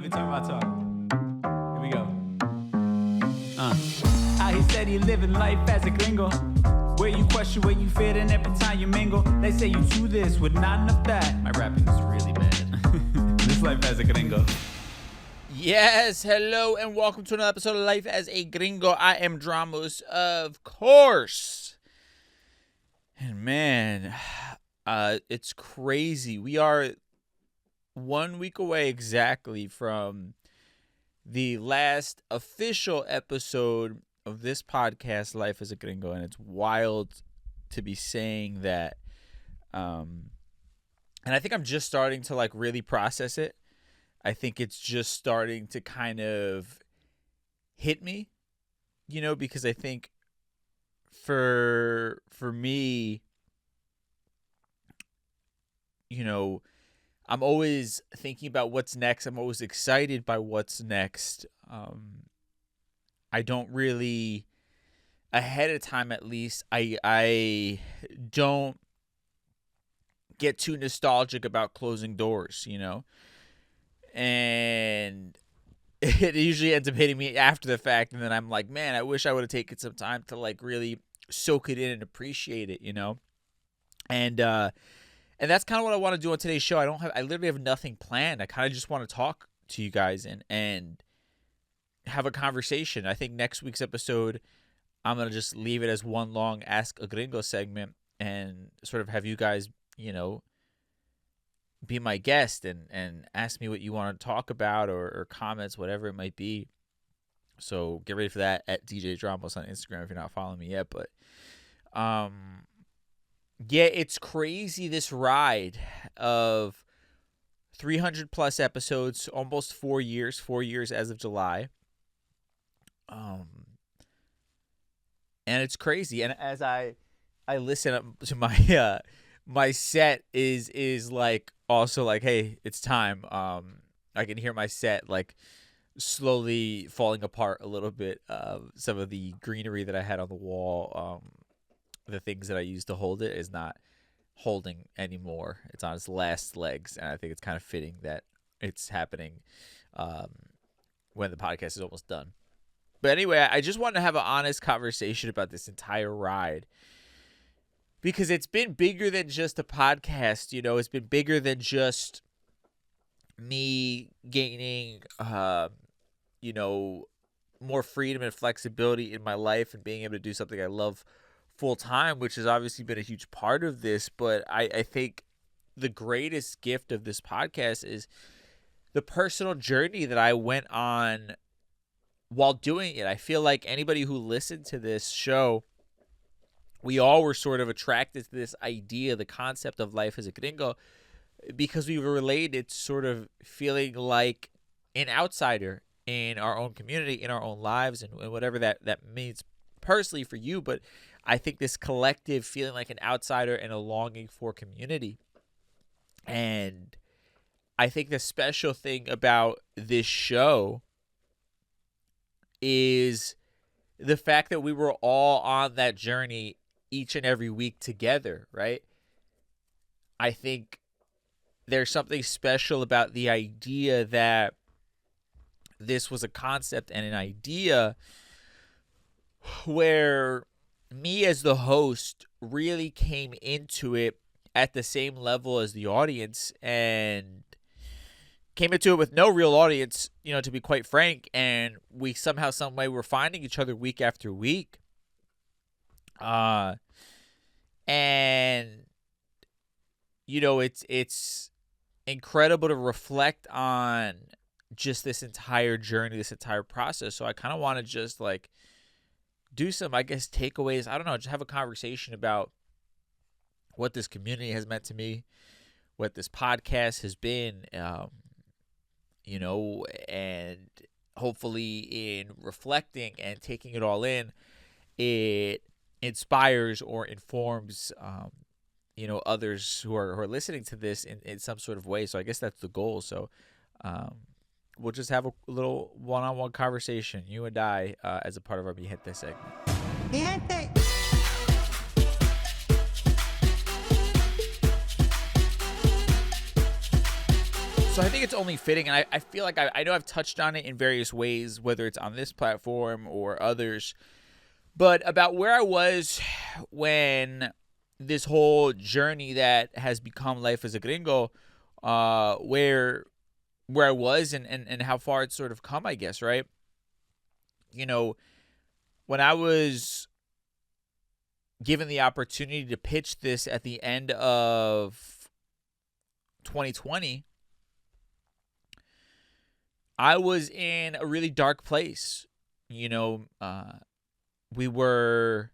me turn my talk. Here we go. How he said he living life as a gringo. Where you question where you fit in every time you mingle. They say you do this with not enough that. My rapping is really bad. This life as a gringo. Yes, hello, and welcome to another episode of Life as a Gringo. I am Dramos, of course. And man, it's crazy. We are 1 week away exactly from the last official episode of this podcast, Life as a Gringo, and it's wild to be saying that. And I think I'm just starting to like really process it. I think it's just starting to kind of hit me, you know, because I think for me, you know, I'm always thinking about what's next. I'm always excited by what's next. I don't really, ahead of time at least, I don't get too nostalgic about closing doors, you know? And it usually ends up hitting me after the fact, and then I'm like, man, I wish I would have taken some time to like really soak it in and appreciate it, you know? And that's kind of what I want to do on today's show. I literally have nothing planned. I kind of just want to talk to you guys and have a conversation. I think next week's episode, I'm going to just leave it as one long Ask a Gringo segment and sort of have you guys, you know, be my guest and ask me what you want to talk about or comments, whatever it might be. So get ready for that at DJ Dramos on Instagram if you're not following me yet. But yeah, it's crazy, this ride of 300 plus episodes, almost 4 years as of July. And it's crazy. And as I listen to my my set is like also like, hey, it's time. I can hear my set like slowly falling apart a little bit. Some of the greenery that I had on the wall, the things that I used to hold it is not holding anymore. It's on its last legs, and I think it's kind of fitting that it's happening when the podcast is almost done. But anyway, I just wanted to have an honest conversation about this entire ride, because it's been bigger than just a podcast, you know. It's been bigger than just me gaining, you know, more freedom and flexibility in my life and being able to do something I love full time, which has obviously been a huge part of this. But I think the greatest gift of this podcast is the personal journey that I went on while doing it. I feel like anybody who listened to this show, we all were sort of attracted to this idea, the concept of life as a gringo, because we were related to sort of feeling like an outsider in our own community, in our own lives, and whatever that means personally for you. But I think this collective feeling like an outsider and a longing for community. And I think the special thing about this show is the fact that we were all on that journey each and every week together, right? I think there's something special about the idea that this was a concept and an idea where me as the host really came into it at the same level as the audience, and came into it with no real audience, you know, to be quite frank. And we somehow, some way, were finding each other week after week. And you know, it's incredible to reflect on just this entire journey, this entire process. So I kind of want to just like do some, I guess, takeaways. I don't know, just have a conversation about what this community has meant to me, what this podcast has been, you know, and hopefully in reflecting and taking it all in, it inspires or informs, you know, others who are listening to this in some sort of way. So I guess that's the goal. So we'll just have a little one-on-one conversation, you and I, as a part of our Mi Gente segment. Mi Gente. So I think it's only fitting, and I feel like I know I've touched on it in various ways, whether it's on this platform or others, but about where I was when this whole journey that has become life as a gringo, where I was and how far it's sort of come, I guess, right? You know, when I was given the opportunity to pitch this at the end of 2020, I was in a really dark place. We were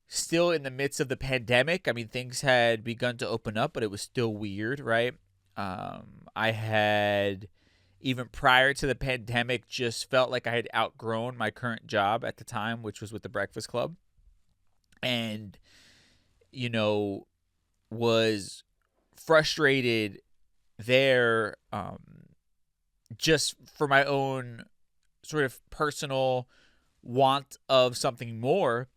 still in the midst of the pandemic. I mean, things had begun to open up, but it was still weird, right? I had, even prior to the pandemic, just felt like I had outgrown my current job at the time, which was with the Breakfast Club. And, was frustrated there, just for my own sort of personal want of something more.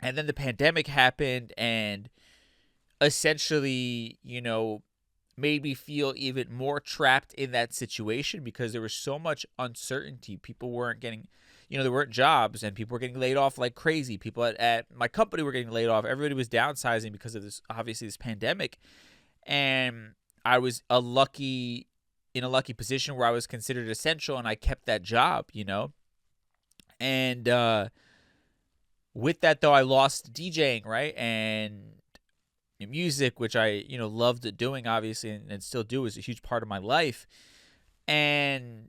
And then the pandemic happened and essentially, made me feel even more trapped in that situation because there was so much uncertainty. People weren't getting, there weren't jobs and people were getting laid off like crazy. People at my company were getting laid off. Everybody was downsizing because of this, obviously, this pandemic. And I was in a lucky position where I was considered essential and I kept that job, And with that, though, I lost DJing, right? And music, which I, loved doing, obviously, and still do, is a huge part of my life. And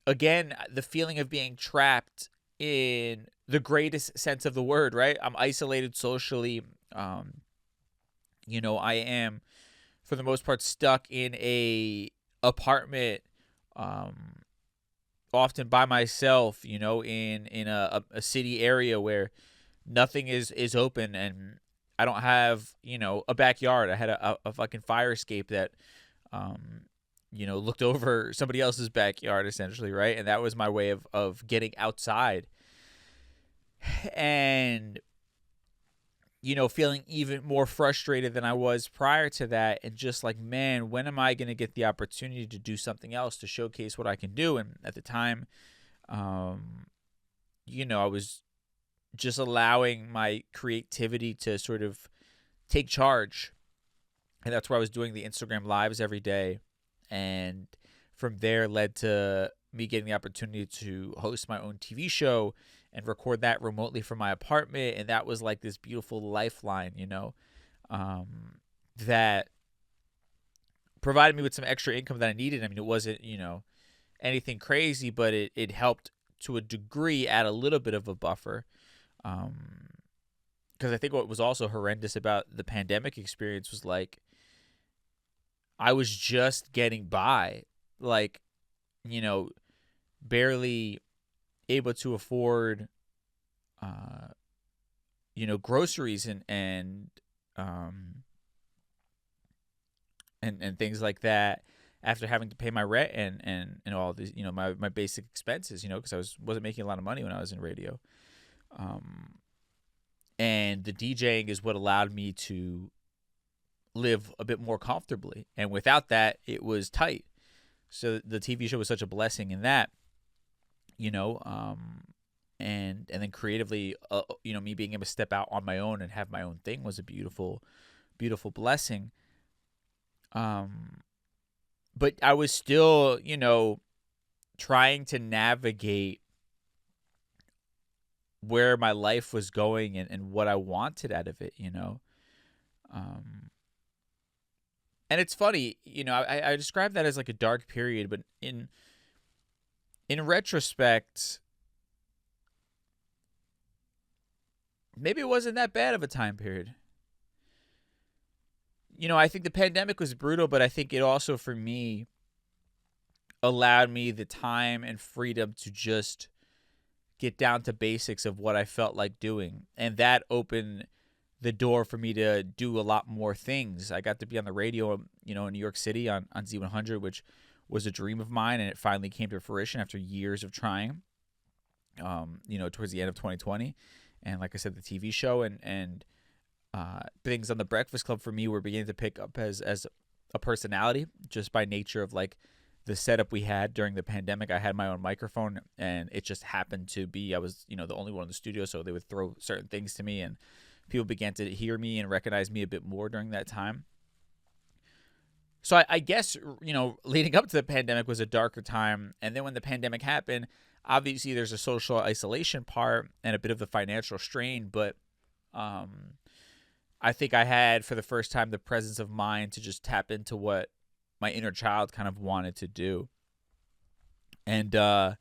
again, the feeling of being trapped in the greatest sense of the word, right? I'm isolated socially. I am, for the most part, stuck in a apartment, often by myself, in a city area where nothing is open, and I don't have, a backyard. I had a fucking fire escape that, looked over somebody else's backyard, essentially, right? And that was my way of getting outside. And, feeling even more frustrated than I was prior to that, and just like, man, when am I going to get the opportunity to do something else, to showcase what I can do? And at the time, I was just allowing my creativity to sort of take charge. And that's where I was doing the Instagram lives every day. And from there led to me getting the opportunity to host my own TV show and record that remotely from my apartment. And that was like this beautiful lifeline, that provided me with some extra income that I needed. I mean, it wasn't, anything crazy, but it helped to a degree add a little bit of a buffer. Because I think what was also horrendous about the pandemic experience was, like, I was just getting by, like, barely able to afford, groceries and things like that, after having to pay my rent and all these, my basic expenses, because I wasn't making a lot of money when I was in radio. And the DJing is what allowed me to live a bit more comfortably. And without that, it was tight. So the TV show was such a blessing in that, and then creatively, me being able to step out on my own and have my own thing was a beautiful, beautiful blessing. But I was still, trying to navigate where my life was going and what I wanted out of it, And it's funny, I describe that as like a dark period, but in retrospect, maybe it wasn't that bad of a time period. I think the pandemic was brutal, but I think it also, for me, allowed me the time and freedom to just get down to basics of what I felt like doing. And that opened the door for me to do a lot more things. I got to be on the radio, in New York City on Z100, which was a dream of mine, and it finally came to fruition after years of trying, towards the end of 2020. And like I said, the TV show, and things on the Breakfast Club for me were beginning to pick up as a personality, just by nature of like the setup we had during the pandemic. I had my own microphone, and it just happened to be, I was, the only one in the studio, so they would throw certain things to me, and people began to hear me and recognize me a bit more during that time. So I guess, leading up to the pandemic was a darker time. And then when the pandemic happened, obviously there's a social isolation part and a bit of the financial strain. But I think I had, for the first time, the presence of mind to just tap into what my inner child kind of wanted to do. And I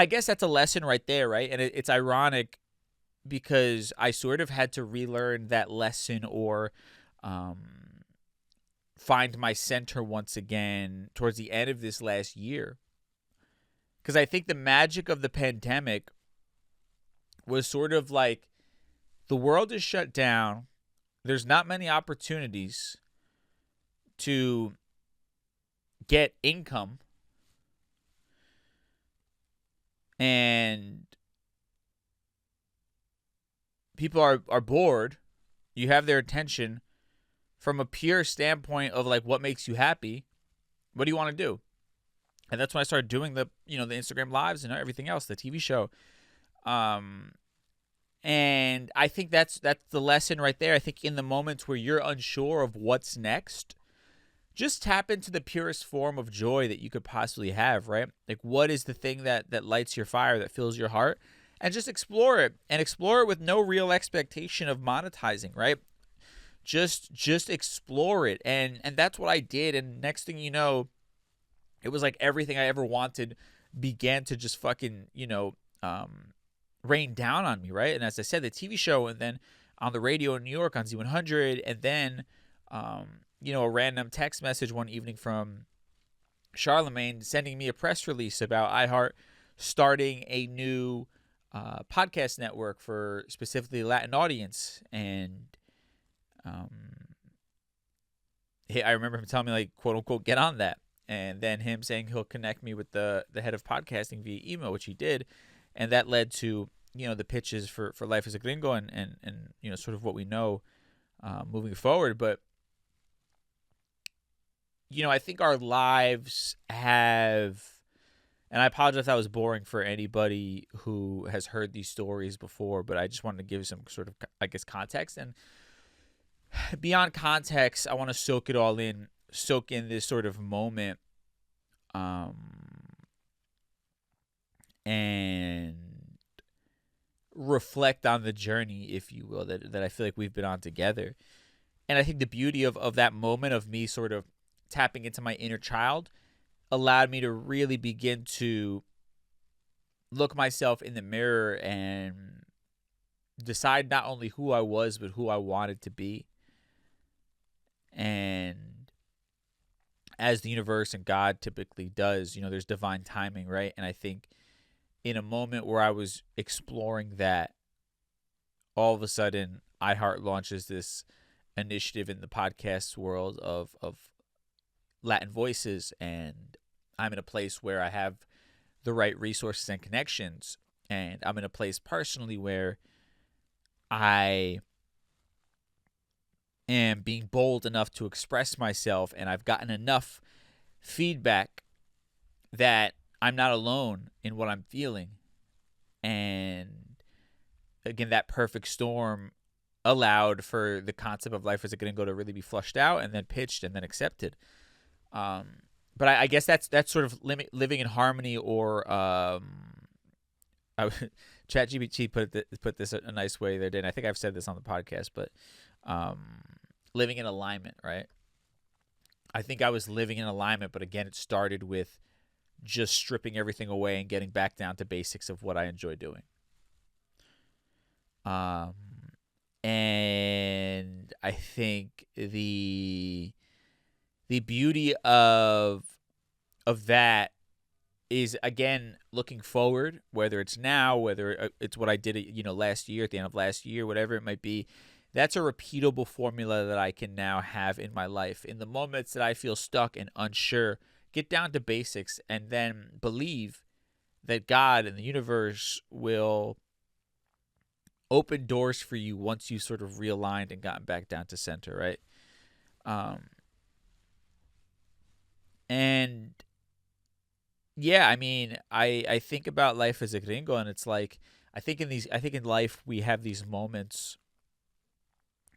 guess that's a lesson right there, right? And it's ironic because I sort of had to relearn that lesson, or find my center once again towards the end of this last year. Because I think the magic of the pandemic was sort of like, the world is shut down. There's not many opportunities to get income. And people are bored. You have their attention. From a pure standpoint of like, what makes you happy? What do you want to do? And that's when I started doing the Instagram lives and everything else, the TV show. And I think that's the lesson right there. I think in the moments where you're unsure of what's next, just tap into the purest form of joy that you could possibly have, right? Like, what is the thing that lights your fire, that fills your heart? And just explore it, and explore it with no real expectation of monetizing, right? Just explore it. And that's what I did. And next thing you know, it was like everything I ever wanted began to just fucking, rain down on me, right? And as I said, the TV show, and then on the radio in New York on Z100, and then, a random text message one evening from Charlemagne sending me a press release about iHeart starting a new podcast network for specifically Latin audience. And I remember him telling me, like, quote unquote, get on that. And then him saying he'll connect me with the head of podcasting via email, which he did. And that led to, the pitches for Life as a Gringo and sort of what we know moving forward. But, I think our lives have, and I apologize if that was boring for anybody who has heard these stories before, but I just wanted to give some sort of, I guess, context. And beyond context, I want to soak in this sort of moment, and reflect on the journey, if you will, that I feel like we've been on together. And I think the beauty of that moment of me sort of tapping into my inner child allowed me to really begin to look myself in the mirror and decide not only who I was, but who I wanted to be. And as the universe and God typically does, there's divine timing, right? And I think in a moment where I was exploring that, all of a sudden iHeart launches this initiative in the podcast world of Latin voices, and I'm in a place where I have the right resources and connections, and I'm in a place personally where I am being bold enough to express myself, and I've gotten enough feedback that I'm not alone in what I'm feeling. And again, that perfect storm allowed for the concept of Life as a Gringo to really be flushed out and then pitched and then accepted. But I guess that's sort of living in harmony, or ChatGPT put this a nice way there, and I think I've said this on the podcast, but living in alignment, right? I think I was living in alignment, but again, it started with just stripping everything away and getting back down to basics of what I enjoy doing. And I think the beauty of that is, again, looking forward, whether it's now, whether it's what I did, last year, at the end of last year, whatever it might be. That's a repeatable formula that I can now have in my life. In the moments that I feel stuck and unsure, get down to basics and then believe that God and the universe will opened doors for you once you sort of realigned and gotten back down to center, right? And yeah, I mean, I think about life as a gringo, and it's like I think in life we have these moments,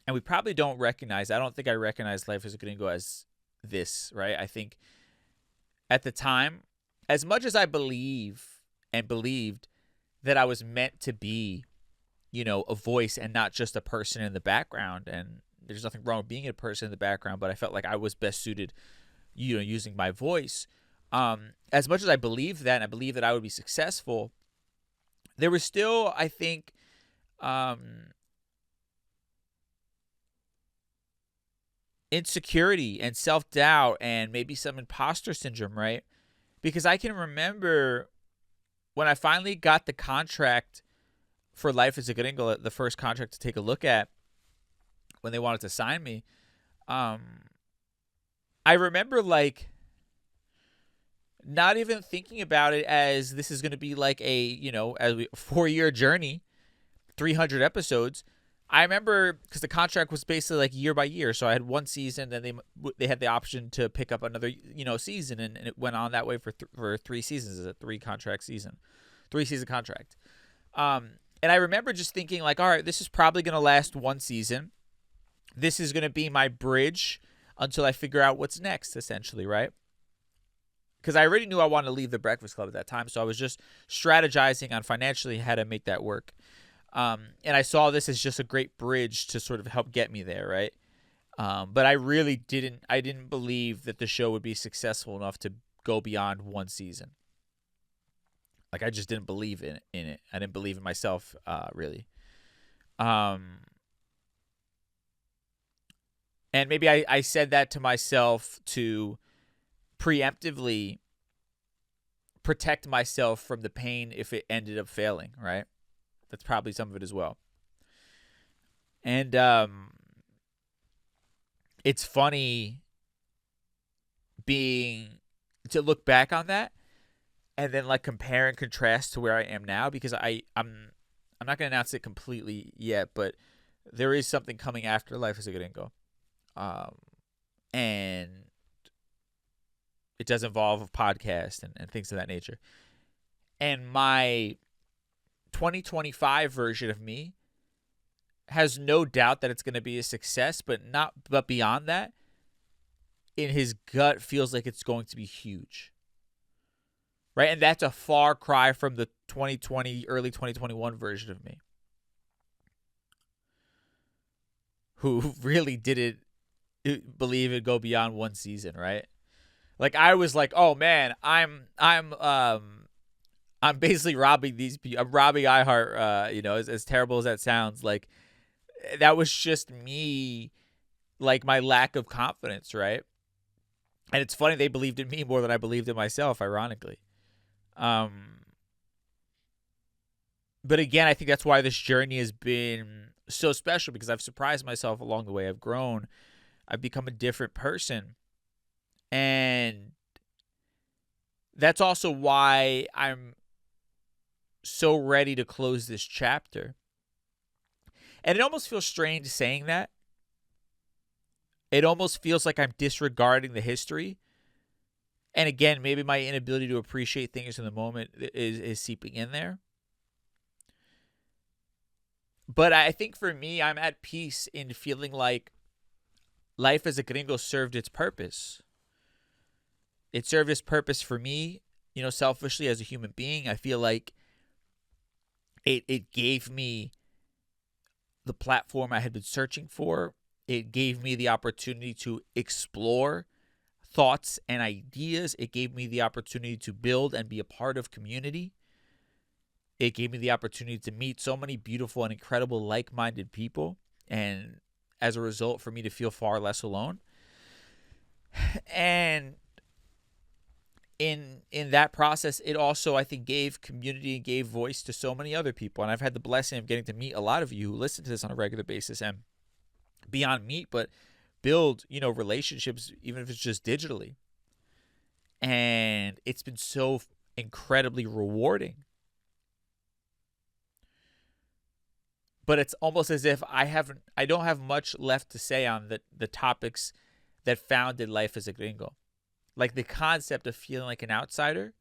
and we probably don't recognize. I don't think I recognize life as a gringo as this, right? I think at the time, as much as I believed that I was meant to be, a voice and not just a person in the background, and there's nothing wrong with being a person in the background, but I felt like I was best suited, using my voice. As much as I believed that, and I believed that I would be successful, there was still, I think, insecurity and self-doubt and maybe some imposter syndrome, right? Because I can remember when I finally got the contract for Life as a Gringo, the first contract to take a look at, when they wanted to sign me, I remember like not even thinking about it as this is going to be like a 4-year journey, 300 episodes. I remember because the contract was basically like year by year, so I had one season, then they had the option to pick up another season, and it went on that way for 3 seasons. It's a 3-season contract. And I remember just thinking like, all right, this is probably going to last one season. This is going to be my bridge until I figure out what's next, essentially, right? Because I already knew I wanted to leave the Breakfast Club at that time, so I was just strategizing on financially how to make that work. And I saw this as just a great bridge to sort of help get me there, right? But I really didn't believe that the show would be successful enough to go beyond one season. Like, I just didn't believe in it. I didn't believe in myself, really. And maybe I said that to myself to preemptively protect myself from the pain if it ended up failing, right? That's probably some of it as well. And it's funny to look back on that and then like compare and contrast to where I am now, because I'm not going to announce it completely yet, but there is something coming after Life as a Gringo. And it does involve a podcast and things of that nature. And my 2025 version of me has no doubt that it's going to be a success, but beyond that, in his gut feels like it's going to be huge. Right? And that's a far cry from the 2020, early 2021 version of me, who really didn't believe it'd go beyond one season, right? Like, I was like, oh man, I'm basically robbing these people. I'm robbing iHeart, as terrible as that sounds. Like, that was just me, like, my lack of confidence, right? And it's funny, they believed in me more than I believed in myself, ironically. But again, I think that's why this journey has been so special, because I've surprised myself along the way. I've grown. I've become a different person. And that's also why I'm so ready to close this chapter. And it almost feels strange saying that. It almost feels like I'm disregarding the history. And again, maybe my inability to appreciate things in the moment is seeping in there. But I think for me, I'm at peace in feeling like Life as a Gringo served its purpose. It served its purpose for me, selfishly as a human being. I feel like it gave me the platform I had been searching for. It gave me the opportunity to explore thoughts and ideas. It gave me the opportunity to build and be a part of community. It gave me the opportunity to meet so many beautiful and incredible like-minded people, and as a result, for me to feel far less alone. And in that process, it also, I think, gave community and gave voice to so many other people. And I've had the blessing of getting to meet a lot of you who listen to this on a regular basis, and beyond meet, but build, relationships, even if it's just digitally. And it's been so incredibly rewarding. but it's almost as if I don't have much left to say on the topics that founded Life as a Gringo. Like the concept of feeling like an outsider,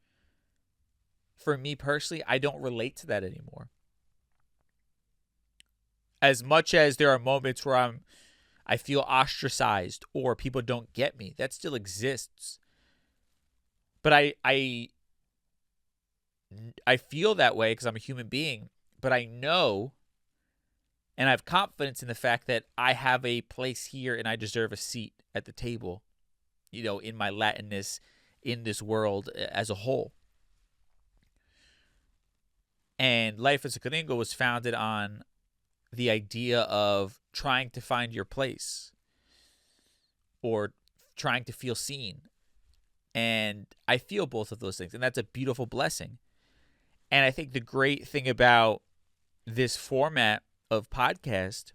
for me personally, I don't relate to that anymore. As much as there are moments where I feel ostracized or people don't get me, that still exists. But I feel that way because I'm a human being, but I know and I have confidence in the fact that I have a place here and I deserve a seat at the table, in my Latinness, in this world as a whole. And Life as a Gringo was founded on the idea of trying to find your place or trying to feel seen. And I feel both of those things, and that's a beautiful blessing. And I think the great thing about this format of podcast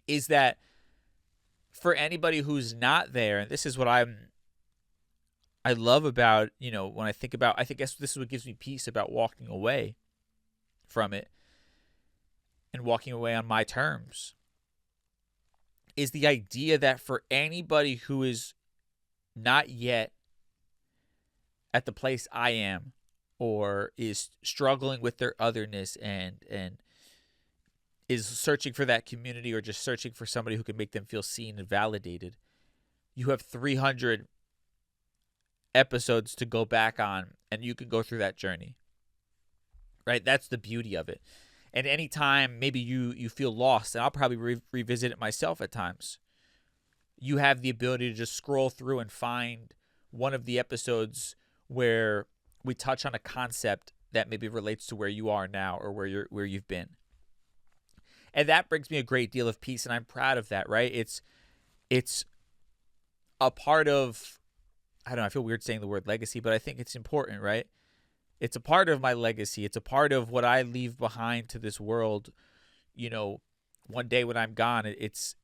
is that for anybody who's not there, and this is what I love about, when I think this is what gives me peace about walking away from it and walking away on my terms, is the idea that for anybody who is not yet at the place I am, or is struggling with their otherness and is searching for that community, or just searching for somebody who can make them feel seen and validated, you have 300 episodes to go back on, and you can go through that journey. Right? That's the beauty of it. And anytime maybe you feel lost, and I'll probably revisit it myself at times, you have the ability to just scroll through and find one of the episodes where we touch on a concept that maybe relates to where you are now or where you've been. And that brings me a great deal of peace, and I'm proud of that, right? It's a part of, I don't know, I feel weird saying the word legacy, but I think it's important, right? It's a part of my legacy. It's a part of what I leave behind to this world. One day when I'm gone, it's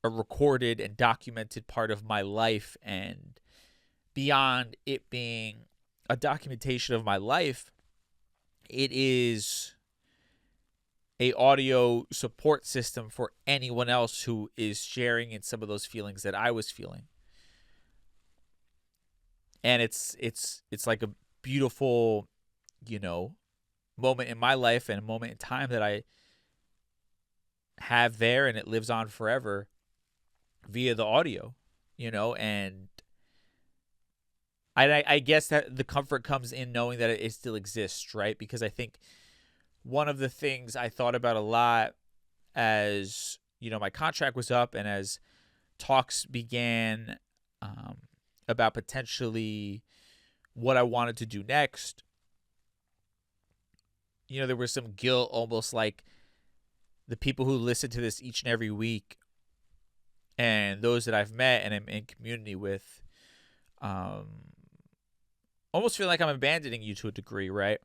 a recorded and documented part of my life. And beyond it being a documentation of my life, it is a audio support system for anyone else who is sharing in some of those feelings that I was feeling. And it's like a beautiful, moment in my life and a moment in time that I have there, and it lives on forever via the audio, and I guess that the comfort comes in knowing that it still exists, right? Because I think one of the things I thought about a lot as, my contract was up and as talks began about potentially what I wanted to do next, there was some guilt, almost like the people who listen to this each and every week and those that I've met and am in community with, almost feel like I'm abandoning you to a degree, right?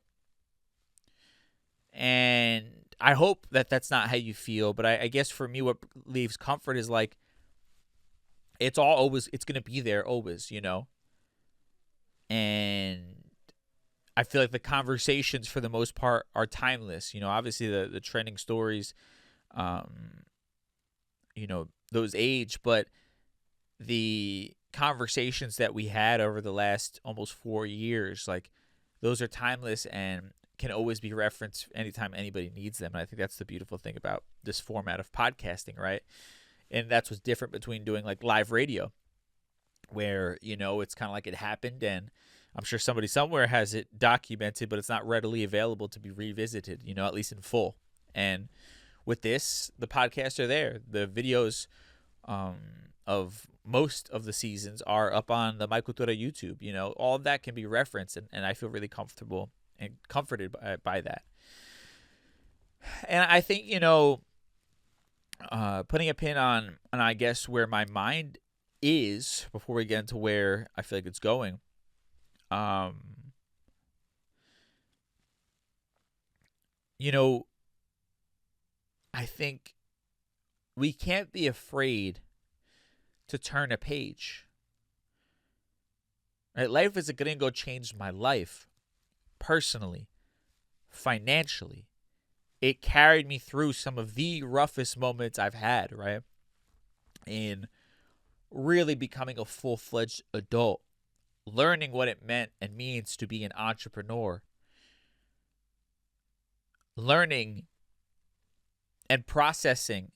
And I hope that that's not how you feel, but I guess for me, what leaves comfort is like, it's going to be there always, And I feel like the conversations for the most part are timeless. Obviously the trending stories, those age, but the conversations that we had over the last almost 4 years, like those are timeless and can always be referenced anytime anybody needs them. And I think that's the beautiful thing about this format of podcasting, right? And that's what's different between doing like live radio, where, it's kind of like it happened and I'm sure somebody somewhere has it documented, but it's not readily available to be revisited, at least in full. And with this, the podcasts are there. The videos of most of the seasons are up on the Cultura YouTube. All of that can be referenced, and I feel really comfortable and comforted by that. And I think, putting a pin on I guess where my mind is before we get into where I feel like it's going. I think we can't be afraid to turn a page. Right? Life as a Gringo changed my life personally, financially, it carried me through some of the roughest moments I've had, right? In really becoming a full-fledged adult, learning what it meant and means to be an entrepreneur, learning and processing,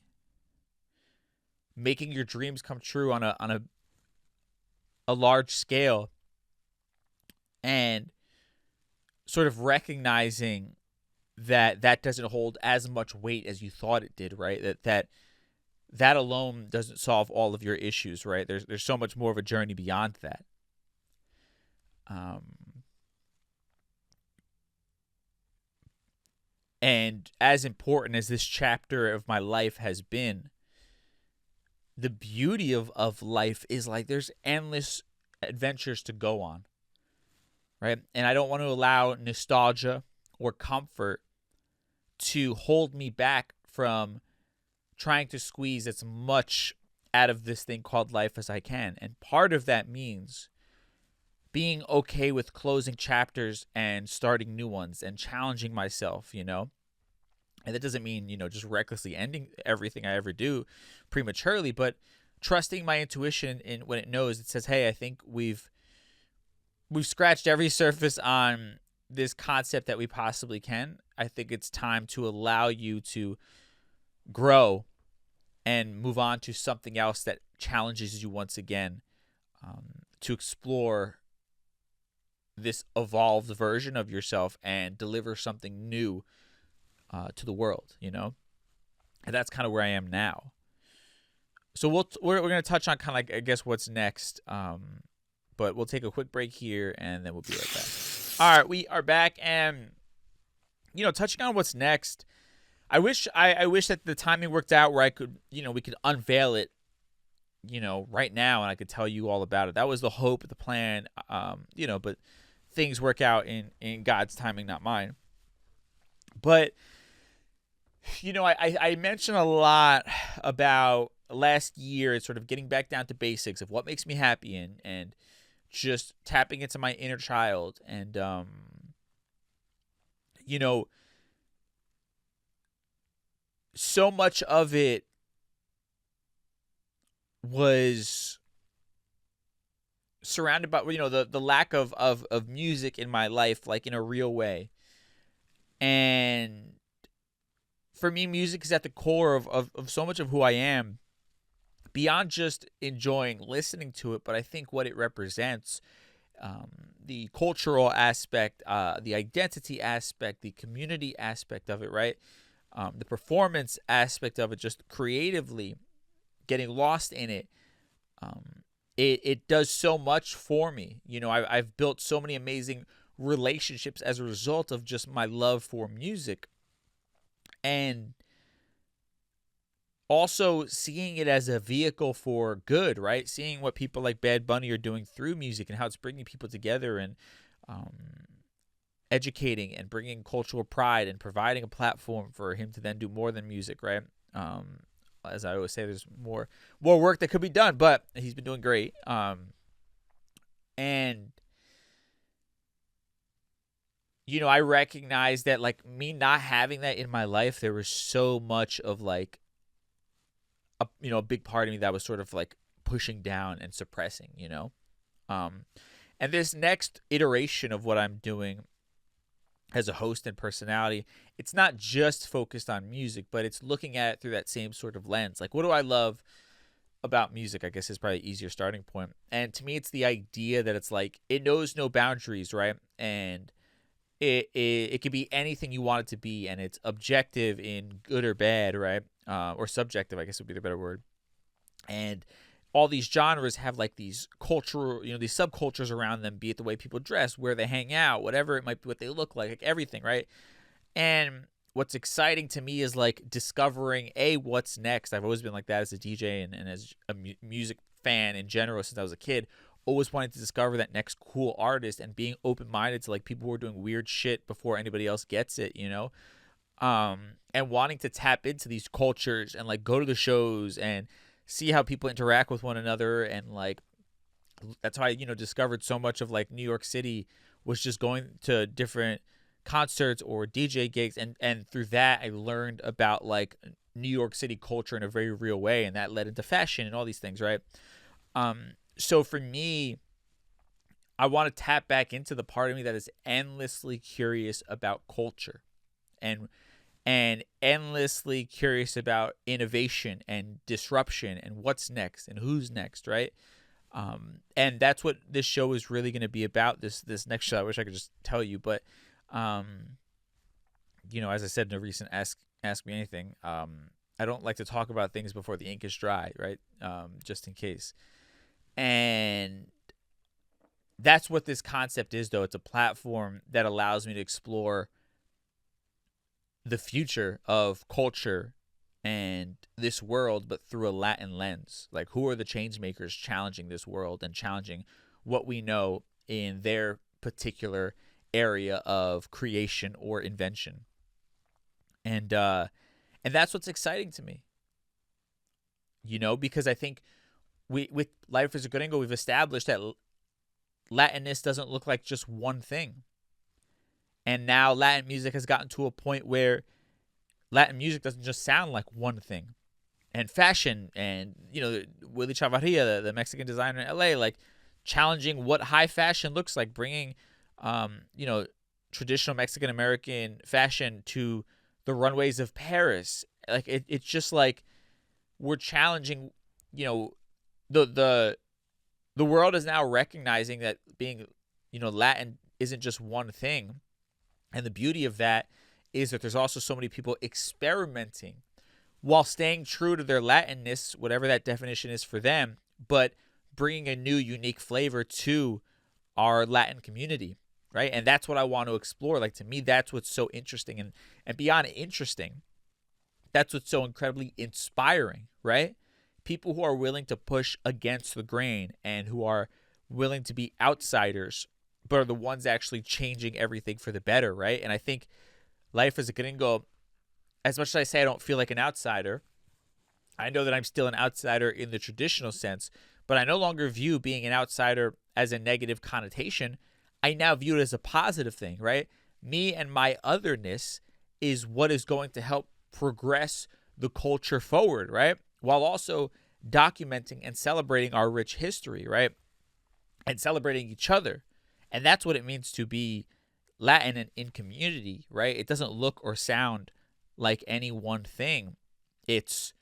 making your dreams come true on a large scale, and sort of recognizing that that doesn't hold as much weight as you thought it did, right? That alone doesn't solve all of your issues, right? There's so much more of a journey beyond that. And as important as this chapter of my life has been, the beauty of life is like there's endless adventures to go on, right? And I don't want to allow nostalgia or comfort to hold me back from trying to squeeze as much out of this thing called life as I can. And part of that means being okay with closing chapters and starting new ones and challenging myself, And that doesn't mean, just recklessly ending everything I ever do prematurely, but trusting my intuition in when it knows, it says, hey, I think we've scratched every surface on this concept that we possibly can. I think it's time to allow you to grow and move on to something else that challenges you once again, to explore this evolved version of yourself and deliver something new to the world, And that's kind of where I am now. So we're going to touch on kind of like, I guess, what's next, but we'll take a quick break here and then we'll be right back. All right, we are back, and touching on what's next. I wish that the timing worked out where I could, we could unveil it, right now, and I could tell you all about it. That was the hope, the plan, but things work out in God's timing, not mine. But, I mentioned a lot about last year, sort of getting back down to basics of what makes me happy and just tapping into my inner child. And, so much of it was surrounded by, the lack of music in my life, like in a real way. And for me, music is at the core of so much of who I am, beyond just enjoying listening to it, but I think what it represents, the cultural aspect, the identity aspect, the community aspect of it, right? The performance aspect of it, just creatively getting lost in it. It does so much for me. I've built so many amazing relationships as a result of just my love for music. And also seeing it as a vehicle for good, right? Seeing what people like Bad Bunny are doing through music and how it's bringing people together and educating and bringing cultural pride and providing a platform for him to then do more than music, right? As I always say, there's more work that could be done, but he's been doing great. And I recognize that, like, me not having that in my life, there was so much of like a big part of me that was sort of like pushing down and suppressing, and this next iteration of what I'm doing as a host and personality, it's not just focused on music, but it's looking at it through that same sort of lens. Like, what do I love about music, I guess, is probably an easier starting point. And to me, it's the idea that it's like, it knows no boundaries, right? And it could be anything you want it to be, and it's objective in good or bad, right? Or subjective, I guess would be the better word. And all these genres have like these cultural, these subcultures around them, be it the way people dress, where they hang out, whatever it might be, what they look like everything, right? And what's exciting to me is like discovering what's next. I've always been like that as a DJ and as a music fan in general since I was a kid. Always wanting to discover that next cool artist and being open-minded to like people who are doing weird shit before anybody else gets it, and wanting to tap into these cultures and like go to the shows and see how people interact with one another. And like, that's how I, discovered so much of like New York City was just going to different concerts or DJ gigs, and through that I learned about like New York City culture in a very real way, and that led into fashion and all these things, right? So for me, I want to tap back into the part of me that is endlessly curious about culture and endlessly curious about innovation and disruption and what's next and who's next, right? And that's what this show is really going to be about. This next show, I wish I could just tell you, but you know, as I said in a recent Ask Me Anything, I don't like to talk about things before the ink is dry, right? Just in case. And that's what this concept is, though. It's a platform that allows me to explore the future of culture and this world, but through a Latin lens. Like, who are the change makers challenging this world and challenging what we know in their particular area of creation or invention? And that's what's exciting to me, you know, because I think with Life as a Gringo, we've established that Latinness doesn't look like just one thing. And now Latin music has gotten to a point where Latin music doesn't just sound like one thing. And fashion and, you know, Willie Chavarria, the Mexican designer in LA, like challenging what high fashion looks like, bringing, you know, traditional Mexican American fashion to the runways of Paris. Like it's just like we're challenging, you know, the world is now recognizing that being, you know, Latin isn't just one thing. And the beauty of that is that there's also so many people experimenting while staying true to their Latinness, whatever that definition is for them, but bringing a new, unique flavor to our Latin community, right? And that's what I want to explore. Like, to me, that's what's so interesting. And beyond interesting, that's what's so incredibly inspiring, right? People who are willing to push against the grain and who are willing to be outsiders, but are the ones actually changing everything for the better, right? And I think Life as a Gringo, as much as I say I don't feel like an outsider, I know that I'm still an outsider in the traditional sense, but I no longer view being an outsider as a negative connotation. I now view it as a positive thing, right? Me and my otherness is what is going to help progress the culture forward, right? While also documenting and celebrating our rich history, right? And celebrating each other. And that's what it means to be Latin and in community, right? It doesn't look or sound like any one thing. It's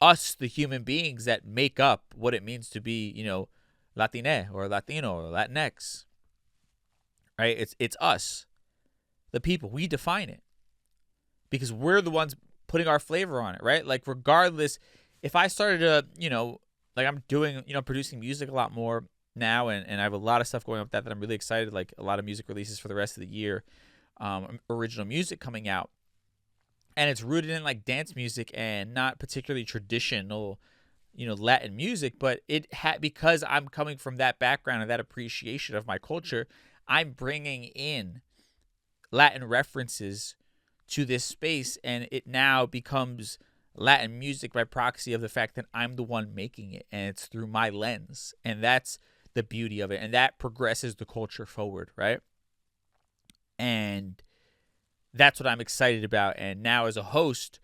us, the human beings, that make up what it means to be, you know, Latine or Latino or Latinx, right? It's us, the people. We define it because we're the ones putting our flavor on it, right? Like, regardless, if I started to, you know, like I'm doing, you know, producing music a lot more now, and I have a lot of stuff going up that I'm really excited, like a lot of music releases for the rest of the year, original music coming out, and it's rooted in like dance music and not particularly traditional, you know, Latin music, but because I'm coming from that background and that appreciation of my culture, I'm bringing in Latin references to this space, and it now becomes Latin music by proxy of the fact that I'm the one making it, and it's through my lens, and that's the beauty of it, and that progresses the culture forward, right? And that's what I'm excited about. And now, as a host,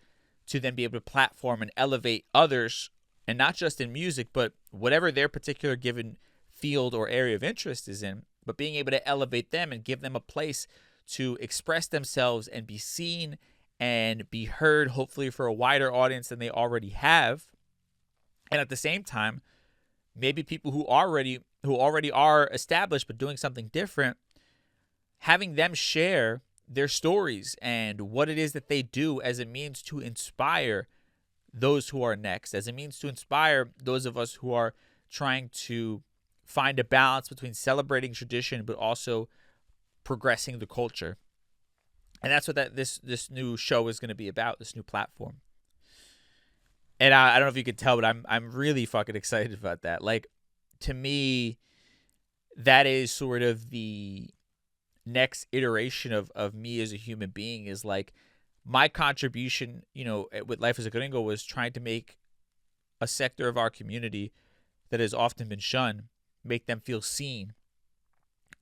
to then be able to platform and elevate others, and not just in music, but whatever their particular given field or area of interest is in, but being able to elevate them and give them a place to express themselves and be seen and be heard, hopefully for a wider audience than they already have. And at the same time, maybe people who already are established but doing something different, having them share their stories and what it is that they do as a means to inspire those who are next, as a means to inspire those of us who are trying to find a balance between celebrating tradition but also progressing the culture. And that's what this new show is going to be about, this new platform. And I don't know if you could tell, but I'm really fucking excited about that. Like, to me, that is sort of the next iteration of me as a human being, is like my contribution, you know, with Life as a Gringo was trying to make a sector of our community that has often been shunned, make them feel seen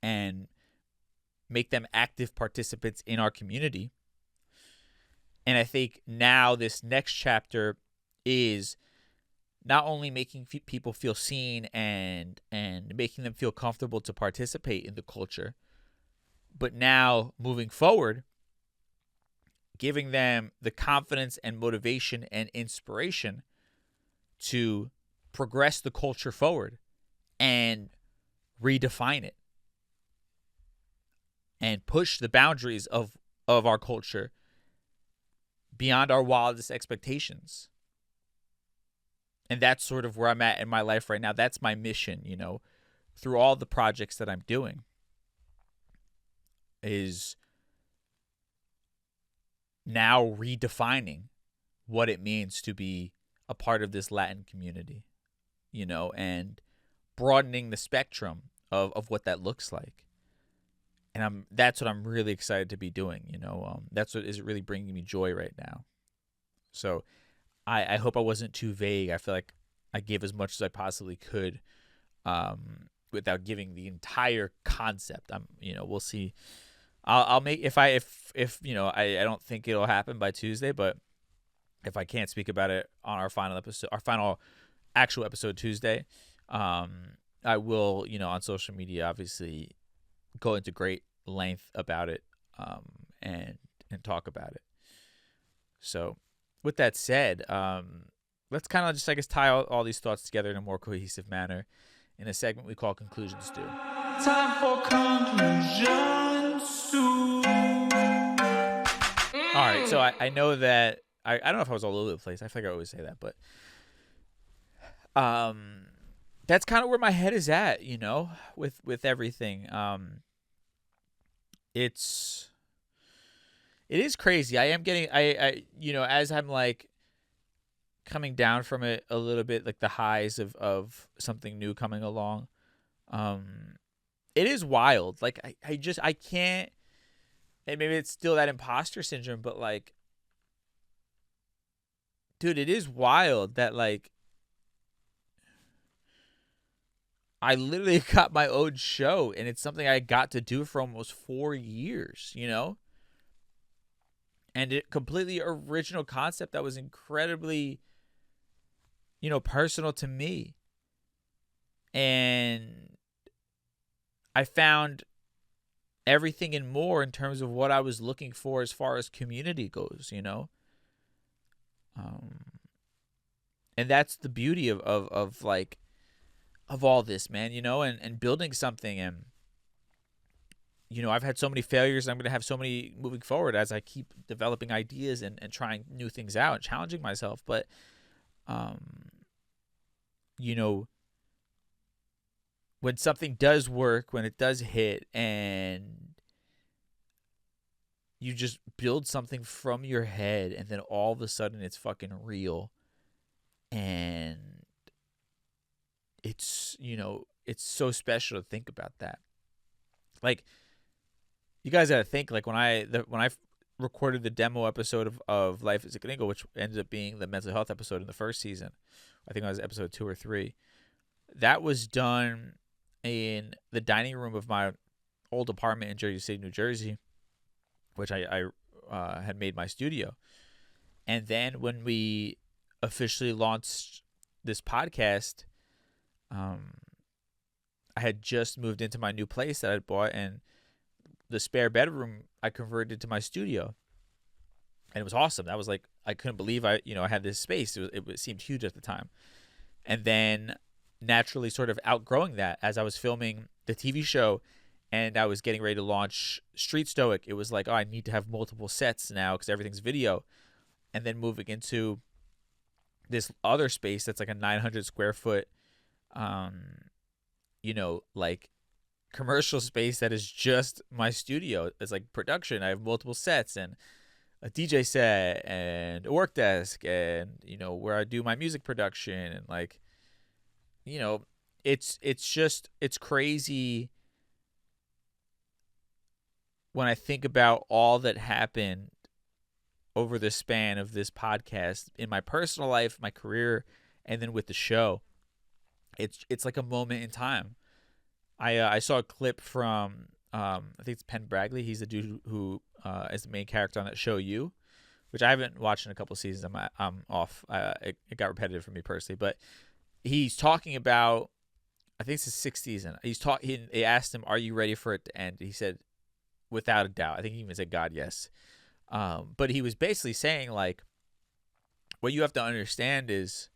and make them active participants in our community. And I think now this next chapter is not only making people feel seen and making them feel comfortable to participate in the culture, but now moving forward, giving them the confidence and motivation and inspiration to progress the culture forward and redefine it and push the boundaries of our culture beyond our wildest expectations. And that's sort of where I'm at in my life right now. That's my mission, you know, through all the projects that I'm doing, is now redefining what it means to be a part of this Latin community, you know, and broadening the spectrum of what that looks like. And that's what I'm really excited to be doing, you know. That's what is really bringing me joy right now. So I hope I wasn't too vague. I feel like I gave as much as I possibly could, without giving the entire concept. You know, we'll see. I'll make if you know, I don't think it'll happen by Tuesday, but if I can't speak about it on our final episode, our final actual episode Tuesday, I will, you know, on social media, obviously go into great length about it, and talk about it. So with that said, let's kind of just, I guess, tie all these thoughts together in a more cohesive manner in a segment we call Conclusions Due. Time for conclusions soon. All right, so I know that I don't know if I was all over the place. I feel like I always say that, but that's kind of where my head is at, you know, with everything. It is crazy. I am getting I you know, as I'm like coming down from it a little bit, like the highs of something new coming along. It is wild. Like I can't, and maybe it's still that imposter syndrome, but like, dude, it is wild that like I literally got my own show, and it's something I got to do for almost 4 years, you know? And a completely original concept that was incredibly, you know, personal to me. And I found everything and more in terms of what I was looking for as far as community goes, you know? And that's the beauty of like, of all this, man, you know, and building something. And, you know, I've had so many failures. I'm going to have so many moving forward as I keep developing ideas and trying new things out and challenging myself. But, you know, when something does work, when it does hit, and you just build something from your head, and then all of a sudden it's fucking real, and it's, you know, it's so special to think about that. Like, you guys gotta think, like when I recorded the demo episode of Life as a Gringo, which ended up being the mental health episode in the first season, I think it was episode 2 or 3. That was done in the dining room of my old apartment in Jersey City, New Jersey, which I had made my studio. And then when we officially launched this podcast, I had just moved into my new place that I bought, and the spare bedroom I converted to my studio, and it was awesome. That was like, I couldn't believe I had this space. It seemed huge at the time. And then naturally sort of outgrowing that as I was filming the TV show and I was getting ready to launch Street Stoic, it was like, oh, I need to have multiple sets now because everything's video. And then moving into this other space that's like a 900 square foot, you know, like commercial space that is just my studio. It's like production. I have multiple sets and a DJ set and a work desk and, you know, where I do my music production, and like, you know, it's crazy when I think about all that happened over the span of this podcast in my personal life, my career, and then with the show. It's like a moment in time. I saw a clip from I think it's Penn Bradley. He's the dude who is the main character on that show You, which I haven't watched in a couple seasons. I'm off. It got repetitive for me personally, but he's talking about, I think it's his sixth season. They asked him, "Are you ready for it to end?" He said, "Without a doubt." I think he even said, "God, yes." But he was basically saying, like, what you have to understand is,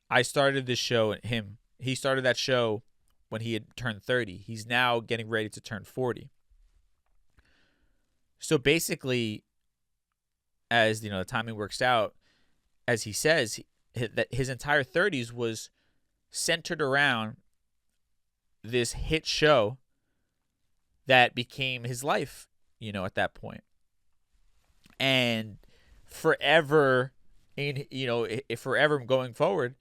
I started this show, and he started that show when he had turned 30. He's now getting ready to turn 40. So basically, as the timing works out, as he says, that his entire 30s was centered around this hit show that became his life, at that point. And forever, forever going forward,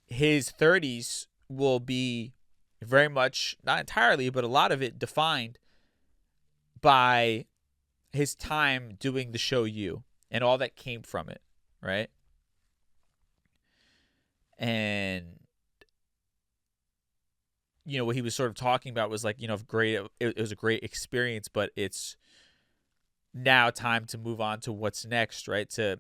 his 30s will be very much, not entirely, but a lot of it defined by his time doing the show You and all that came from it, right? And what he was sort of talking about was like, great. It was a great experience, but it's now time to move on to what's next, right? To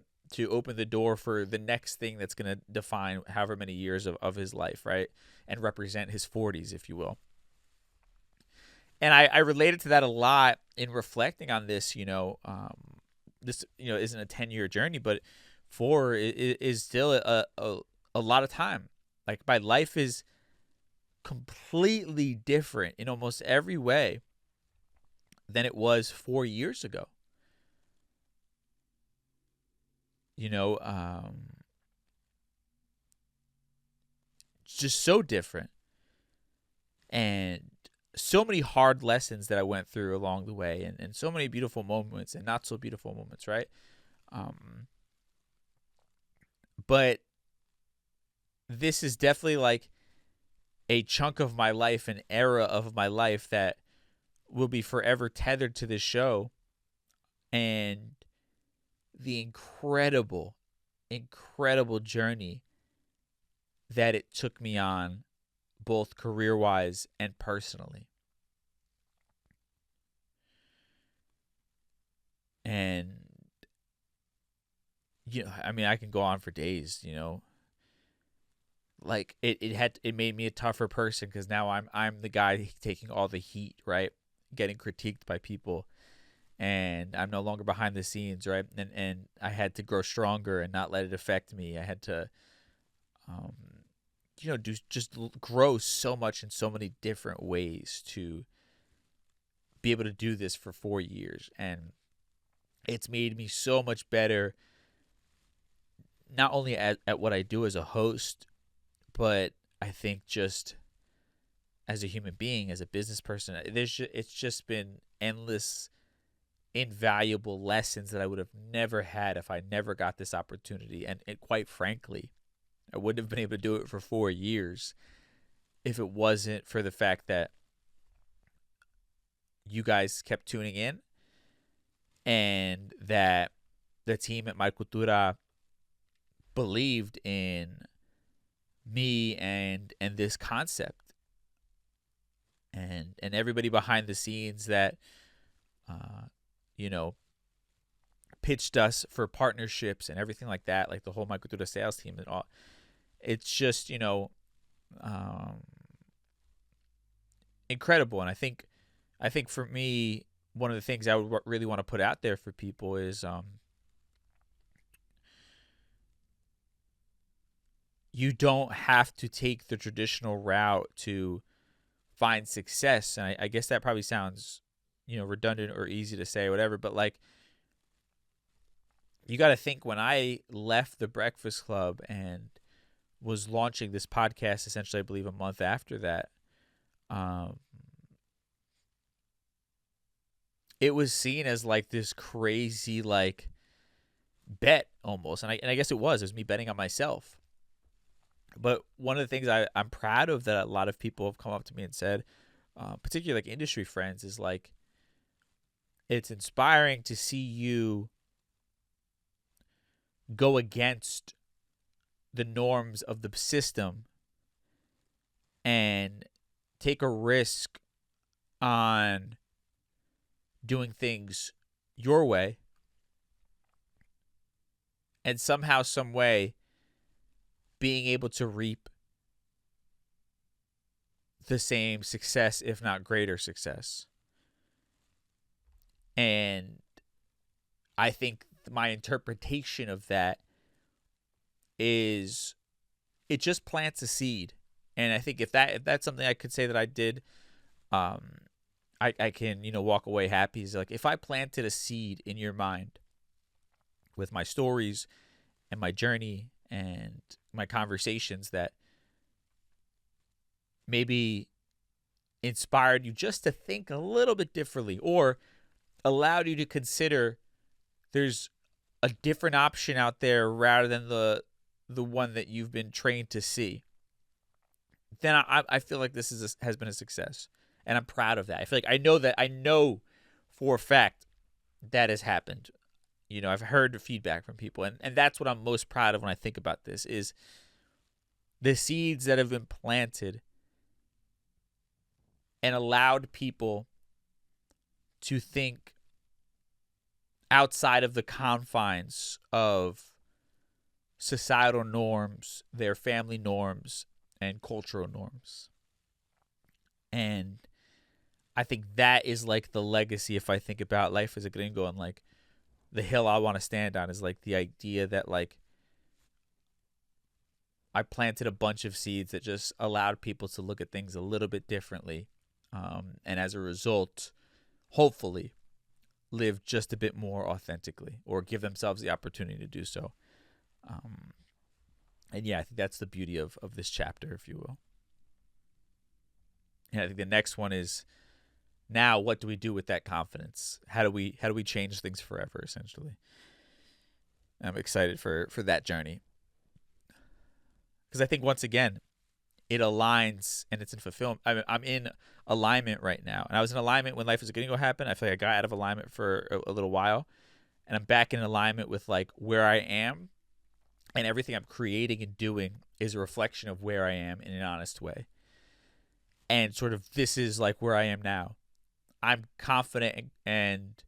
open the door for the next thing that's going to define however many years of his life, right? And represent his 40s, if you will. And I related to that a lot in reflecting on this. This isn't a 10-year journey, but 4 is still a lot of time. Like, my life is completely different in almost every way than it was 4 years ago. Just so different. And so many hard lessons that I went through along the way, and so many beautiful moments and not so beautiful moments, right? But this is definitely like a chunk of my life, an era of my life that will be forever tethered to this show, and the incredible journey that it took me on, both career-wise and personally. And I can go on for days, like it made me a tougher person, because now I'm the guy taking all the heat, right? Getting critiqued by people, and I'm no longer behind the scenes, right? And I had to grow stronger and not let it affect me. I had to grow so much in so many different ways to be able to do this for 4 years. And it's made me so much better, not only at what I do as a host, but I think just as a human being, as a business person. It's just been endless, invaluable lessons that I would have never had if I never got this opportunity. And quite frankly, I wouldn't have been able to do it for 4 years if it wasn't for the fact that you guys kept tuning in, and that the team at My Cultura believed in me and this concept, and everybody behind the scenes that pitched us for partnerships and everything like that, like the whole My Cultura sales team and all. It's just incredible. And I think for me, one of the things I would really want to put out there for people is you don't have to take the traditional route to find success. And I guess that probably sounds redundant or easy to say, whatever, but like, you got to think, when I left the Breakfast Club and was launching this podcast, essentially, I believe a month after that, it was seen as like this crazy, like, bet almost. And I guess it was me betting on myself. But one of the things I'm proud of that a lot of people have come up to me and said, particularly like industry friends, is like, it's inspiring to see you go against the norms of the system and take a risk on doing things your way, and somehow, some way, being able to reap the same success, if not greater success. And I think my interpretation of that is it just plants a seed. And I think if that's something I could say that I did, I can, walk away happy. Is like, if I planted a seed in your mind with my stories and my journey and my conversations that maybe inspired you just to think a little bit differently, or allowed you to consider there's a different option out there rather than the one that you've been trained to see, then I feel like this has been a success. And I'm proud of that. I feel like I know for a fact that has happened. I've heard feedback from people, and that's what I'm most proud of when I think about this, is the seeds that have been planted and allowed people to think outside of the confines of societal norms, their family norms, and cultural norms. And I think that is like the legacy, if I think about life as a gringo, and like the hill I want to stand on is like the idea that like I planted a bunch of seeds that just allowed people to look at things a little bit differently. And as a result, hopefully live just a bit more authentically, or give themselves the opportunity to do so. And yeah, I think that's the beauty of this chapter, if you will. And I think the next one is, now what do we do with that confidence? How do we change things forever, essentially? I'm excited for that journey. Because I think, once again, it aligns and it's in fulfillment. I'm in alignment right now. And I was in alignment when Life as a Gringo happened. I feel like I got out of alignment for a little while. And I'm back in alignment with like where I am. And everything I'm creating and doing is a reflection of where I am in an honest way. And sort of this is like where I am now. I'm confident and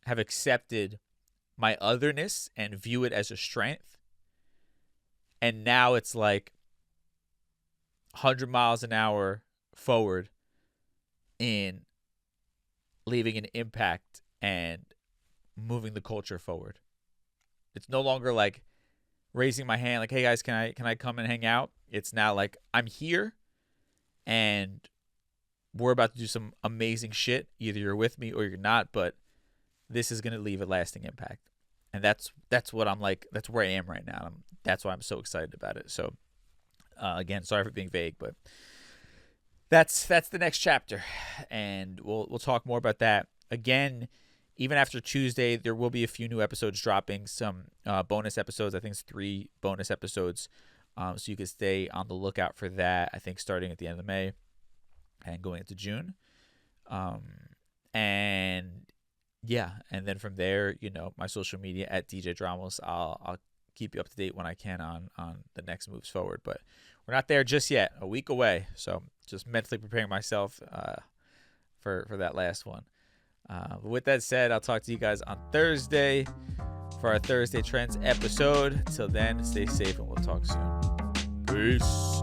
have accepted my otherness and view it as a strength. And now it's like 100 miles an hour forward in leaving an impact and moving the culture forward. It's no longer like raising my hand like, hey guys, can I come and hang out? It's now like, I'm here and we're about to do some amazing shit. Either you're with me or you're not, but this is going to leave a lasting impact. And that's what I'm like, that's where I am right now. That's why I'm so excited about it. So again, sorry for being vague, but that's the next chapter. And we'll talk more about that. Again, even after Tuesday, there will be a few new episodes dropping, some bonus episodes. I think it's 3 bonus episodes. So you can stay on the lookout for that, I think starting at the end of May and going into June. And yeah, and then from there, my social media at DJ Dramos. I'll keep you up to date when I can on the next moves forward. But we're not there just yet, a week away. So just mentally preparing myself for that last one. But with that said, I'll talk to you guys on Thursday for our Thursday Trends episode. Till then, stay safe and we'll talk soon. Peace.